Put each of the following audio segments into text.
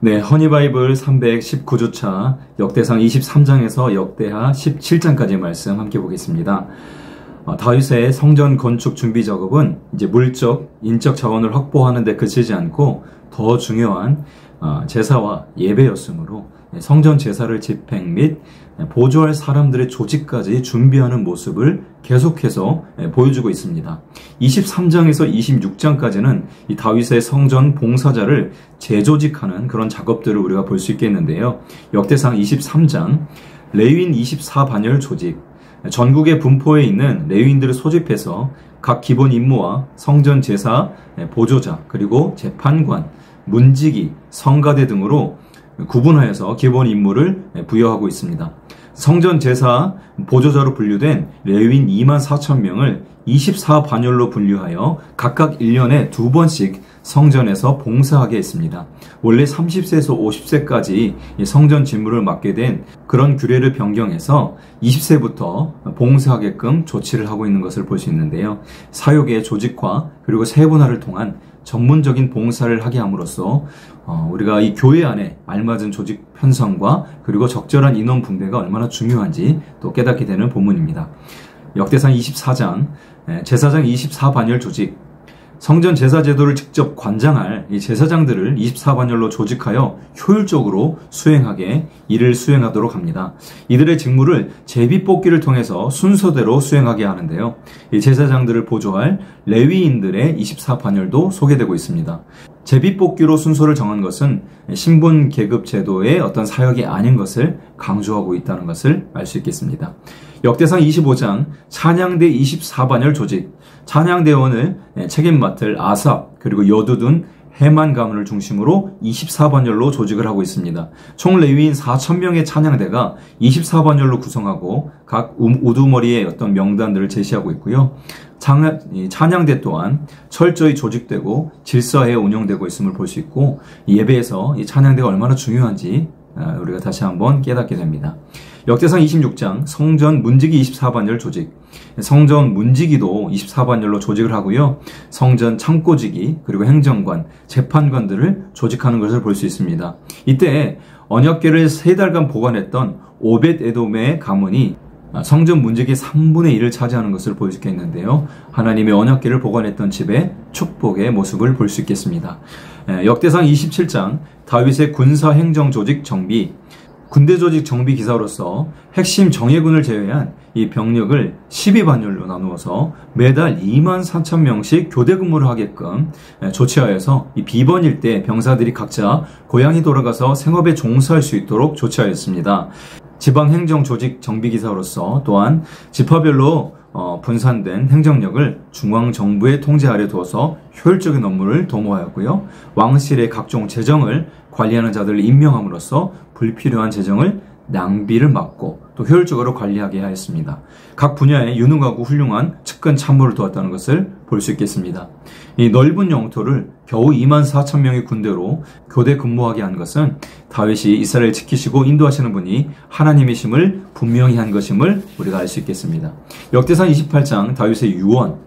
네, 허니바이블 319주차 역대상 23장에서 역대하 17장까지의 말씀 함께 보겠습니다. 다윗의 성전 건축 준비 작업은 이제 물적, 인적 자원을 확보하는 데 그치지 않고 더 중요한 제사와 예배였으므로 성전 제사를 집행 및 보조할 사람들의 조직까지 준비하는 모습을 계속해서 보여주고 있습니다. 23장에서 26장까지는 이 다윗의 성전 봉사자를 재조직하는 그런 작업들을 우리가 볼 수 있겠는데요. 역대상 23장 레위인 24반열 조직, 전국의 분포에 있는 레위인들을 소집해서 각 기본 임무와 성전 제사 보조자, 그리고 재판관, 문지기, 성가대 등으로 구분하여서 기본 임무를 부여하고 있습니다. 성전 제사 보조자로 분류된 레위인 24,000명을 24반열로 분류하여 각각 1년에 2번씩 성전에서 봉사하게 했습니다. 원래 30세에서 50세까지 성전 직무를 맡게 된 그런 규례를 변경해서 20세부터 봉사하게끔 조치를 하고 있는 것을 볼 수 있는데요. 사역의 조직화 그리고 세분화를 통한 전문적인 봉사를 하게 함으로써 우리가 이 교회 안에 알맞은 조직 편성과 그리고 적절한 인원 분배가 얼마나 중요한지 또 깨닫게 되는 본문입니다. 역대상 24장 제사장 24반열 조직, 성전 제사 제도를 직접 관장할 이 제사장들을 24반열로 조직하여 효율적으로 일을 수행하도록 합니다. 이들의 직무를 제비뽑기를 통해서 순서대로 수행하게 하는데요. 이 제사장들을 보조할 레위인들의 24반열도 소개되고 있습니다. 제비뽑기로 순서를 정한 것은 신분 계급 제도의 어떤 사역이 아닌 것을 강조하고 있다는 것을 알 수 있겠습니다. 역대상 25장 찬양대 24반열 조직, 찬양대원을 책임 맡을 아삽 그리고 여두둔 해만 가문을 중심으로 24반열로 조직을 하고 있습니다. 총 레위인 4,000명의 찬양대가 24반열로 구성하고 각 우두머리의 어떤 명단들을 제시하고 있고요. 찬양대 또한 철저히 조직되고 질서에 운영되고 있음을 볼 수 있고, 예배에서 이 찬양대가 얼마나 중요한지 우리가 다시 한번 깨닫게 됩니다. 역대상 26장 성전 문지기 24반열 조직, 성전 문지기도 24반열로 조직을 하고요. 성전 창고지기 그리고 행정관, 재판관들을 조직하는 것을 볼 수 있습니다. 이때 언약궤를 3달간 보관했던 오벳에돔의 가문이 성전 문지기 3분의 1을 차지하는 것을 볼 수 있겠는데요. 하나님의 언약궤를 보관했던 집의 축복의 모습을 볼 수 있겠습니다. 역대상 27장 다윗의 군사 행정 조직 정비, 군대 조직 정비 기사로서 핵심 정예군을 제외한 이 병력을 12반열로 나누어서 매달 24,000명씩 교대 근무를 하게끔 조치하여서 이 비번일 때 병사들이 각자 고향에 돌아가서 생업에 종사할 수 있도록 조치하였습니다. 지방행정조직 정비기사로서 또한 지파별로 분산된 행정력을 중앙정부의 통제 아래 두어서 효율적인 업무를 도모하였고요. 왕실의 각종 재정을 관리하는 자들을 임명함으로써 불필요한 재정을 낭비를 막고 또 효율적으로 관리하게 하였습니다. 각 분야에 유능하고 훌륭한 측근 참모를 두었다는 것을 볼 수 있겠습니다. 이 넓은 영토를 겨우 24,000명의 군대로 교대 근무하게 한 것은 다윗이 이스라엘을 지키시고 인도하시는 분이 하나님이심을 분명히 한 것임을 우리가 알 수 있겠습니다. 역대상 28장 다윗의 유언,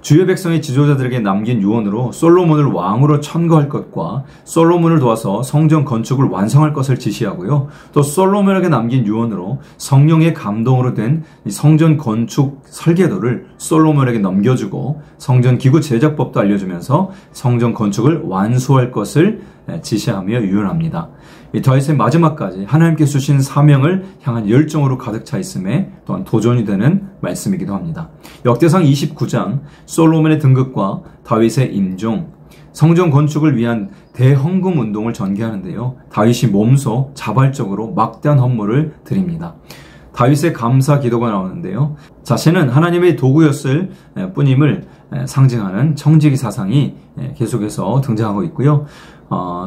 주의 백성의 지도자들에게 남긴 유언으로 솔로몬을 왕으로 천거할 것과 솔로몬을 도와서 성전 건축을 완성할 것을 지시하고요. 또 솔로몬에게 남긴 유언으로 성령의 감동으로 된 성전 건축 설계도를 솔로몬에게 넘겨주고 성전 기구 제작법도 알려주면서 성전 건축을 완수할 것을 지시하며 유언합니다. 이 다윗의 마지막까지 하나님께 주신 사명을 향한 열정으로 가득 차 있음에 또한 도전이 되는 말씀이기도 합니다. 역대상 29장 솔로몬의 등극과 다윗의 임종, 성전 건축을 위한 대헌금 운동을 전개하는데요. 다윗이 몸소 자발적으로 막대한 헌물을 드립니다. 다윗의 감사 기도가 나오는데요. 자신은 하나님의 도구였을 뿐임을 상징하는 청지기 사상이 계속해서 등장하고 있고요.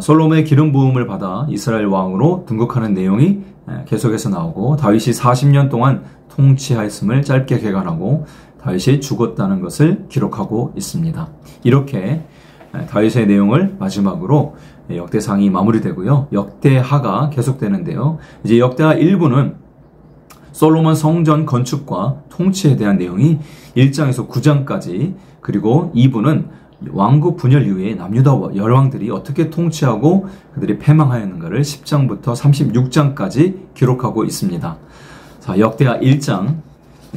솔로몬의 기름 부음을 받아 이스라엘 왕으로 등극하는 내용이 계속해서 나오고, 다윗이 40년 동안 통치하였음을 짧게 개관하고 다윗이 죽었다는 것을 기록하고 있습니다. 이렇게 다윗의 내용을 마지막으로 역대상이 마무리되고요. 역대하가 계속되는데요. 이제 역대하 1부는 솔로몬 성전 건축과 통치에 대한 내용이 1장에서 9장까지, 그리고 2부는 왕국 분열 이후에 남유다 열왕들이 어떻게 통치하고 그들이 패망하였는가를 10장부터 36장까지 기록하고 있습니다. 자, 역대하 1장,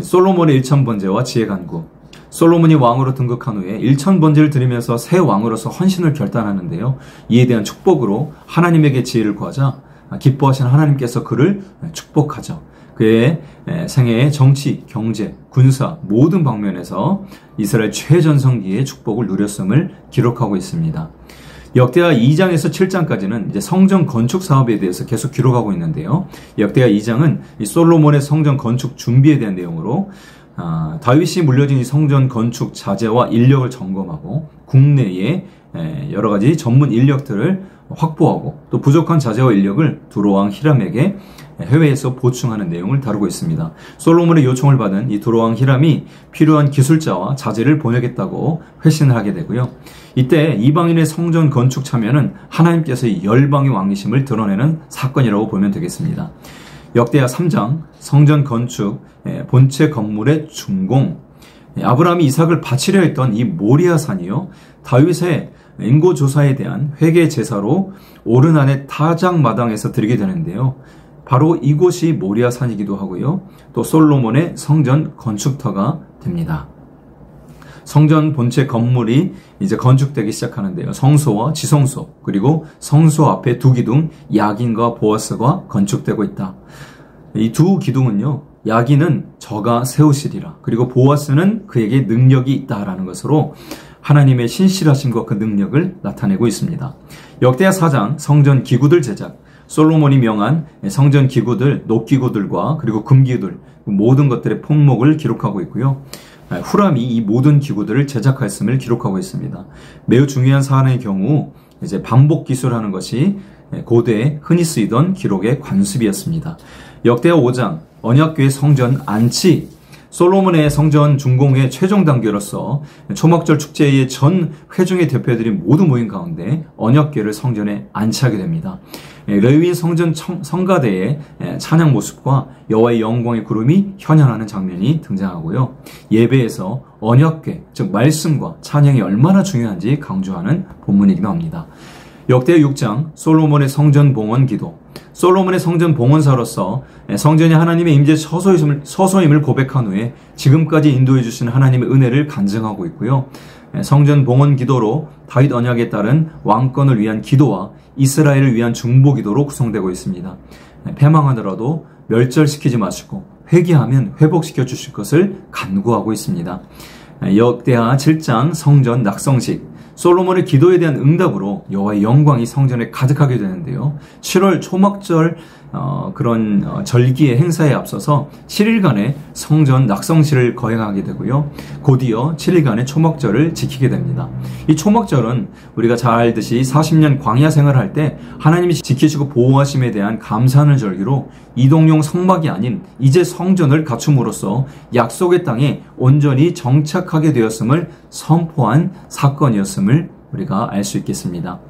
솔로몬의 1000번제와 지혜간구. 솔로몬이 왕으로 등극한 후에 1000번제를 드리면서 새 왕으로서 헌신을 결단하는데요. 이에 대한 축복으로 하나님에게 지혜를 구하자 기뻐하신 하나님께서 그를 축복하죠. 그의 생애의 정치, 경제, 군사 모든 방면에서 이스라엘 최전성기의 축복을 누렸음을 기록하고 있습니다. 역대하 2장에서 7장까지는 이제 성전 건축 사업에 대해서 계속 기록하고 있는데요. 역대하 2장은 이 솔로몬의 성전 건축 준비에 대한 내용으로 다윗이 물려진 이 성전 건축 자재와 인력을 점검하고 국내에 여러 가지 전문 인력들을 확보하고 또 부족한 자재와 인력을 두로왕 히람에게 해외에서 보충하는 내용을 다루고 있습니다. 솔로몬의 요청을 받은 이 두로왕 히람이 필요한 기술자와 자재를 보내겠다고 회신을 하게 되고요. 이때 이방인의 성전 건축 참여는 하나님께서 이 열방의 왕이심을 드러내는 사건이라고 보면 되겠습니다. 역대하 3장 성전 건축 본체 건물의 준공. 아브라함이 이삭을 바치려 했던 이 모리아산이요, 다윗의 인고조사에 대한 회개 제사로 오르난의 타작마당에서 드리게 되는데요. 바로 이곳이 모리아산이기도 하고요. 또 솔로몬의 성전 건축터가 됩니다. 성전 본체 건물이 이제 건축되기 시작하는데요. 성소와 지성소, 그리고 성소 앞에 두 기둥 야긴과 보아스가 건축되고 있다. 이 두 기둥은요, 야긴은 저가 세우시리라, 그리고 보아스는 그에게 능력이 있다라는 것으로 하나님의 신실하심과 그 능력을 나타내고 있습니다. 역대하 4장 성전 기구들 제작. 솔로몬이 명한 성전 기구들, 녹기구들과 그리고 금기구들, 모든 것들의 품목을 기록하고 있고요. 후람이 이 모든 기구들을 제작하였음을 기록하고 있습니다. 매우 중요한 사안의 경우 이제 반복 기술하는 것이 고대에 흔히 쓰이던 기록의 관습이었습니다. 역대하 5장 언약궤 성전 안치. 솔로몬의 성전 준공의 최종 단계로서 초막절 축제의 전 회중의 대표들이 모두 모인 가운데 언약궤를 성전에 안치하게 됩니다. 레위인 성전 성가대의 찬양 모습과 여호와의 영광의 구름이 현현하는 장면이 등장하고요. 예배에서 언약궤, 즉 말씀과 찬양이 얼마나 중요한지 강조하는 본문이기도 합니다. 역대하 6장 솔로몬의 성전 봉헌 기도. 솔로몬의 성전 봉헌사로서 성전이 하나님의 임재 처소임을 고백한 후에 지금까지 인도해 주신 하나님의 은혜를 간증하고 있고요. 성전 봉헌 기도로 다윗 언약에 따른 왕권을 위한 기도와 이스라엘을 위한 중보 기도로 구성되고 있습니다. 패망하더라도 멸절시키지 마시고 회개하면 회복시켜 주실 것을 간구하고 있습니다. 역대하 7장 성전 낙성식. 솔로몬의 기도에 대한 응답으로 여호와의 영광이 성전에 가득하게 되는데요. 7월 초막절 그런 절기의 행사에 앞서서 7일간의 성전 낙성식을 거행하게 되고요. 곧이어 7일간의 초막절을 지키게 됩니다. 이 초막절은 우리가 잘 알듯이 40년 광야 생활할 때 하나님이 지키시고 보호하심에 대한 감사하는 절기로 이동용 성막이 아닌 이제 성전을 갖춤으로써 약속의 땅에 온전히 정착하게 되었음을 선포한 사건이었음을 우리가 알 수 있겠습니다.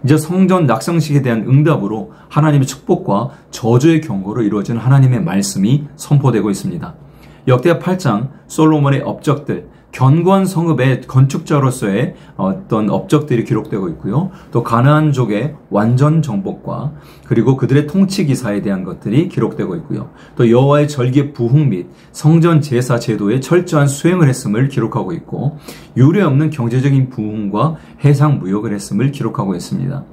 이제 성전 낙성식에 대한 응답으로 하나님의 축복과 저주의 경고로 이루어진 하나님의 말씀이 선포되고 있습니다. 역대하 8장 솔로몬의 업적들, 견고한 성읍의 건축자로서의 어떤 업적들이 기록되고 있고요. 또 가나안족의 완전 정복과 그리고 그들의 통치 기사에 대한 것들이 기록되고 있고요. 또 여호와의 절기 부흥 및 성전 제사 제도의 철저한 수행을 했음을 기록하고 있고, 유례 없는 경제적인 부흥과 해상 무역을 했음을 기록하고 있습니다.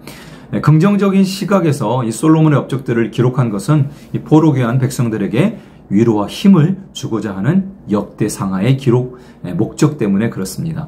긍정적인 시각에서 이 솔로몬의 업적들을 기록한 것은 이 포로귀한 백성들에게 위로와 힘을 주고자 하는 역대상하의 기록 목적 때문에 그렇습니다.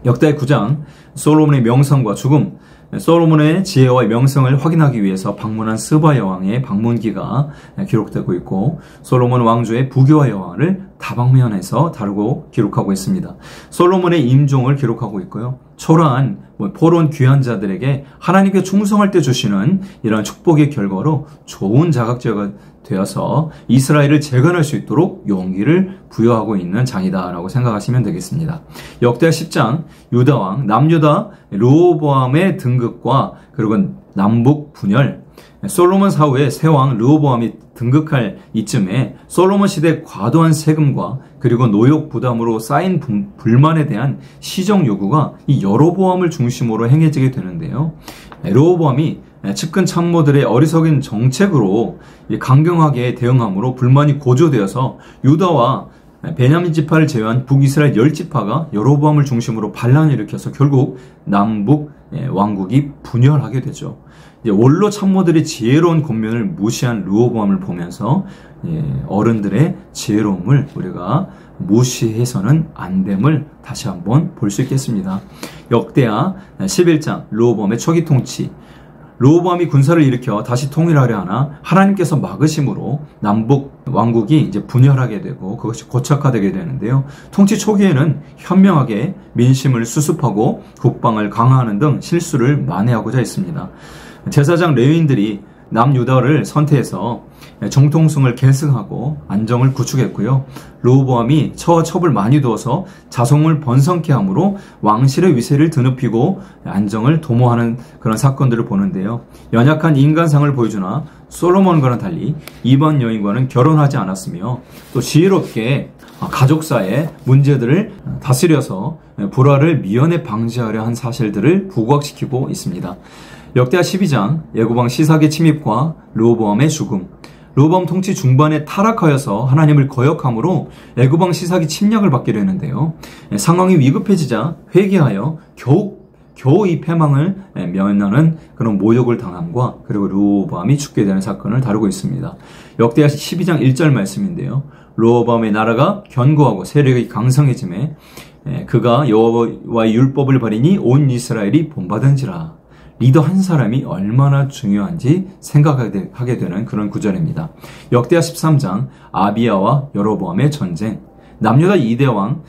역대 9장 솔로몬의 명성과 죽음. 솔로몬의 지혜와 명성을 확인하기 위해서 방문한 스바 여왕의 방문기가 기록되고 있고, 솔로몬 왕조의 부교와 여왕을 다방면에서 다루고 기록하고 있습니다. 솔로몬의 임종을 기록하고 있고요. 초라한 포로온 귀한 자들에게 하나님께 충성할 때 주시는 이러한 축복의 결과로 좋은 자각제가 되어서 이스라엘을 재건할 수 있도록 용기를 부여하고 있는 장이다라고 생각하시면 되겠습니다. 역대하 10장 유다왕 남유다 르호보암의 등극과 그리고 남북 분열. 솔로몬 사후에 새 왕 르호보암이 등극할 이쯤에 솔로몬 시대 과도한 세금과 그리고 노역 부담으로 쌓인 불만에 대한 시정 요구가 이 여로보암을 중심으로 행해지게 되는데요. 르호보암이 측근 참모들의 어리석은 정책으로 강경하게 대응함으로 불만이 고조되어서 유다와 베냐민 지파를 제외한 북이스라엘 10지파가 여로보암을 중심으로 반란을 일으켜서 결국 남북 왕국이 분열하게 되죠. 원로 참모들의 지혜로운 권면을 무시한 르호보암을 보면서 어른들의 지혜로움을 우리가 무시해서는 안 됨을 다시 한번 볼 수 있겠습니다. 역대하 11장 르호보암의 초기 통치. 르호보암이 군사를 일으켜 다시 통일하려 하나 하나님께서 막으심으로 남북 왕국이 이제 분열하게 되고 그것이 고착화되게 되는데요. 통치 초기에는 현명하게 민심을 수습하고 국방을 강화하는 등 실수를 만회하고자 했습니다. 제사장 레위인들이 남유다를 선택해서 정통성을 계승하고 안정을 구축했고요. 르호보암이 처와 첩을 많이 두어서 자성을 번성케 함으로 왕실의 위세를 드높이고 안정을 도모하는 그런 사건들을 보는데요. 연약한 인간상을 보여주나 솔로몬과는 달리 이번 여인과는 결혼하지 않았으며 또 지혜롭게 가족사의 문제들을 다스려서 불화를 미연에 방지하려 한 사실들을 부각시키고 있습니다. 역대하 12장 예고방 시삭의 침입과 르호보암의 죽음. 르호보암 통치 중반에 타락하여서 하나님을 거역함으로 애굽왕 시삭이 침략을 받게 되는데요. 상황이 위급해지자 회개하여 겨우 이 패망을 면하는 그런 모욕을 당함과 그리고 르호보암이 죽게 되는 사건을 다루고 있습니다. 역대하 12장 1절 말씀인데요. 르호보암의 나라가 견고하고 세력이 강성해지매 그가 여호와의 율법을 버리니 온 이스라엘이 본받은지라. 리더 한 사람이 얼마나 중요한지 생각하게 되는 그런 구절입니다. 역대하 13장 아비야와 여로보암의 전쟁. 남유다 2대 왕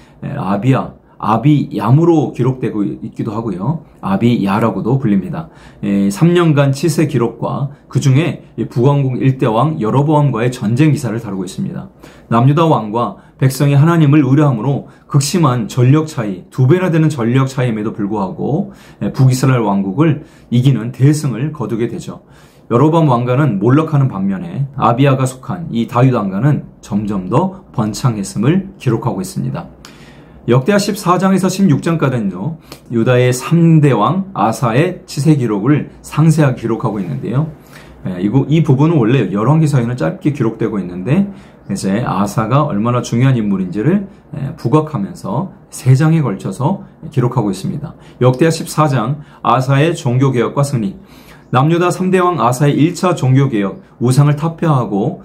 아비얌으로 기록되고 있기도 하고요. 아비야라고도 불립니다. 3년간 치세 기록과 그 중에 북왕국 1대 왕 여로보암과의 전쟁 기사를 다루고 있습니다. 남유다 왕과 백성이 하나님을 의뢰함으로 극심한 전력 차이, 2배나 되는 전력 차이임에도 불구하고 북이스라엘 왕국을 이기는 대승을 거두게 되죠. 여로보암 왕가는 몰락하는 반면에 아비야가 속한 이 다윗 왕가는 점점 더 번창했음을 기록하고 있습니다. 역대하 14장에서 16장까지는요, 유다의 3대 왕 아사의 치세 기록을 상세하게 기록하고 있는데요. 이 부분은 원래 열왕기서에는 짧게 기록되고 있는데, 이제 아사가 얼마나 중요한 인물인지를 부각하면서 3장에 걸쳐서 기록하고 있습니다. 역대하 14장 아사의 종교개혁과 승리. 남유다 3대 왕 아사의 1차 종교개혁, 우상을 타파하고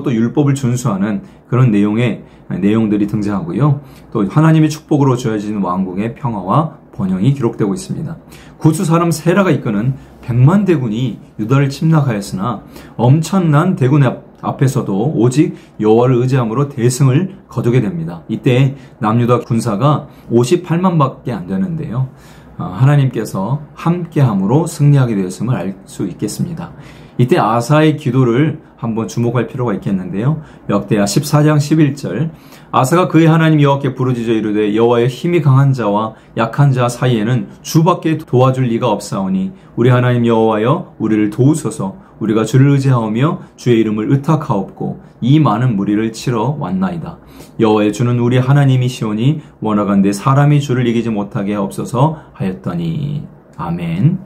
또 율법을 준수하는 그런 내용들이 등장하고요. 또 하나님의 축복으로 주어진 왕국의 평화와 번영이 기록되고 있습니다. 구스 사람 세라가 이끄는 100만 대군이 유다를 침략하였으나 엄청난 대군 앞에서도 오직 여호와를 의지함으로 대승을 거두게 됩니다. 이때 남유다 군사가 58만밖에 안 되는데요. 하나님께서 함께함으로 승리하게 되었음을 알 수 있겠습니다. 이때 아사의 기도를 한번 주목할 필요가 있겠는데요. 역대하 14장 11절 아사가 그의 하나님 여호와께 부르짖어 이르되 여호와의 힘이 강한 자와 약한 자 사이에는 주밖에 도와줄 리가 없사오니 우리 하나님 여호와여 우리를 도우소서. 우리가 주를 의지하오며 주의 이름을 의탁하옵고 이 많은 무리를 치러 왔나이다. 여호와의 주는 우리 하나님이시오니 원하건대 사람이 주를 이기지 못하게 하옵소서 하였더니. 아멘.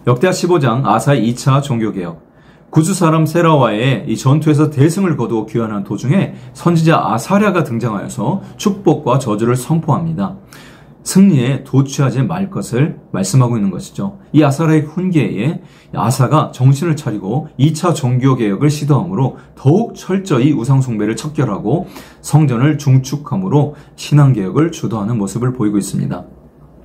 역대하 15장 아사의 2차 종교개혁. 구스 사람 세라와의 이 전투에서 대승을 거두어 귀환한 도중에 선지자 아사랴가 등장하여서 축복과 저주를 선포합니다. 승리에 도취하지 말 것을 말씀하고 있는 것이죠. 이 아사랴의 훈계에 아사가 정신을 차리고 2차 종교개혁을 시도함으로 더욱 철저히 우상숭배를 척결하고 성전을 중축함으로 신앙개혁을 주도하는 모습을 보이고 있습니다.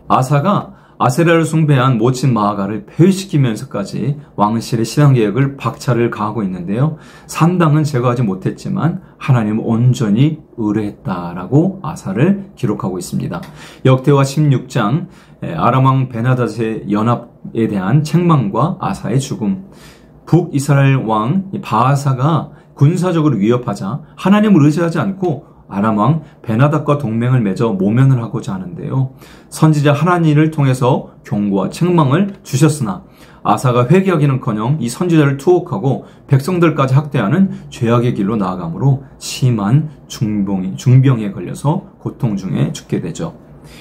아사가 아세라를 숭배한 모친 마아가를 폐위시키면서까지 왕실의 신앙개혁을 박차를 가하고 있는데요. 산당은 제거하지 못했지만 하나님은 온전히 의뢰했다라고 아사를 기록하고 있습니다. 역대하 16장 아람왕 베나닷의 연합에 대한 책망과 아사의 죽음. 북이스라엘 왕 바아사가 군사적으로 위협하자 하나님을 의지하지 않고 아람왕 베나닷과 동맹을 맺어 모면을 하고자 하는데요. 선지자 하나님을 통해서 경고와 책망을 주셨으나 아사가 회개하기는커녕 이 선지자를 투옥하고 백성들까지 학대하는 죄악의 길로 나아가므로 심한 중병에 걸려서 고통 중에 죽게 되죠.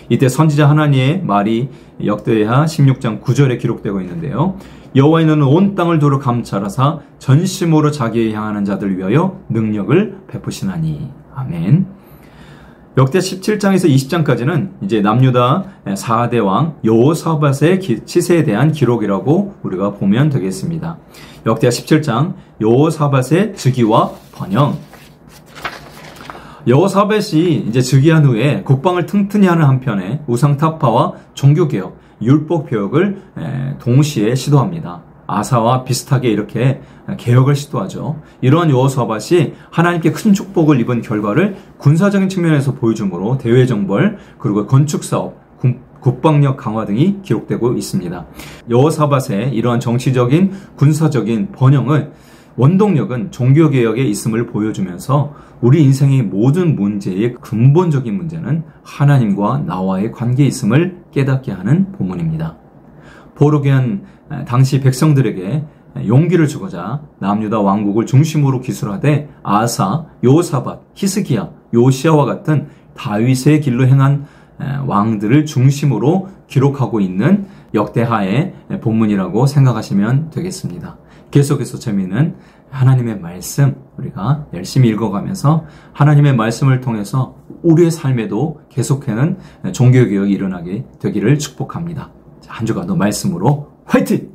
이때 선지자 하나니의 말이 역대하 16장 9절에 기록되고 있는데요. 여호와는 온 땅을 두루 감찰하사 전심으로 자기에 향하는 자들을 위하여 능력을 베푸시나니. 아멘. 역대 17장에서 20장까지는 이제 남유다 4대 왕 여호사밧의 치세에 대한 기록이라고 우리가 보면 되겠습니다. 역대하 17장 여호사밧의 즉위와 번영. 여호사밧이 이제 즉위한 후에 국방을 튼튼히 하는 한편에 우상 타파와 종교개혁, 율법 개혁을 동시에 시도합니다. 아사와 비슷하게 이렇게 개혁을 시도하죠. 이러한 여호사밧이 하나님께 큰 축복을 입은 결과를 군사적인 측면에서 보여주므로 대외정벌 그리고 건축사업, 국방력 강화 등이 기록되고 있습니다. 여호사밧의 이러한 정치적인 군사적인 번영은 원동력은 종교개혁에 있음을 보여주면서 우리 인생의 모든 문제의 근본적인 문제는 하나님과 나와의 관계에 있음을 깨닫게 하는 본문입니다. 포로기한 당시 백성들에게 용기를 주고자 남유다 왕국을 중심으로 기술하되 아사, 여호사밧, 히스기야, 요시야와 같은 다윗의 길로 행한 왕들을 중심으로 기록하고 있는 역대하의 본문이라고 생각하시면 되겠습니다. 계속해서 재미있는 하나님의 말씀 우리가 열심히 읽어가면서 하나님의 말씀을 통해서 우리의 삶에도 계속해는 종교개혁이 일어나게 되기를 축복합니다. 한 주간도 말씀으로 화이팅!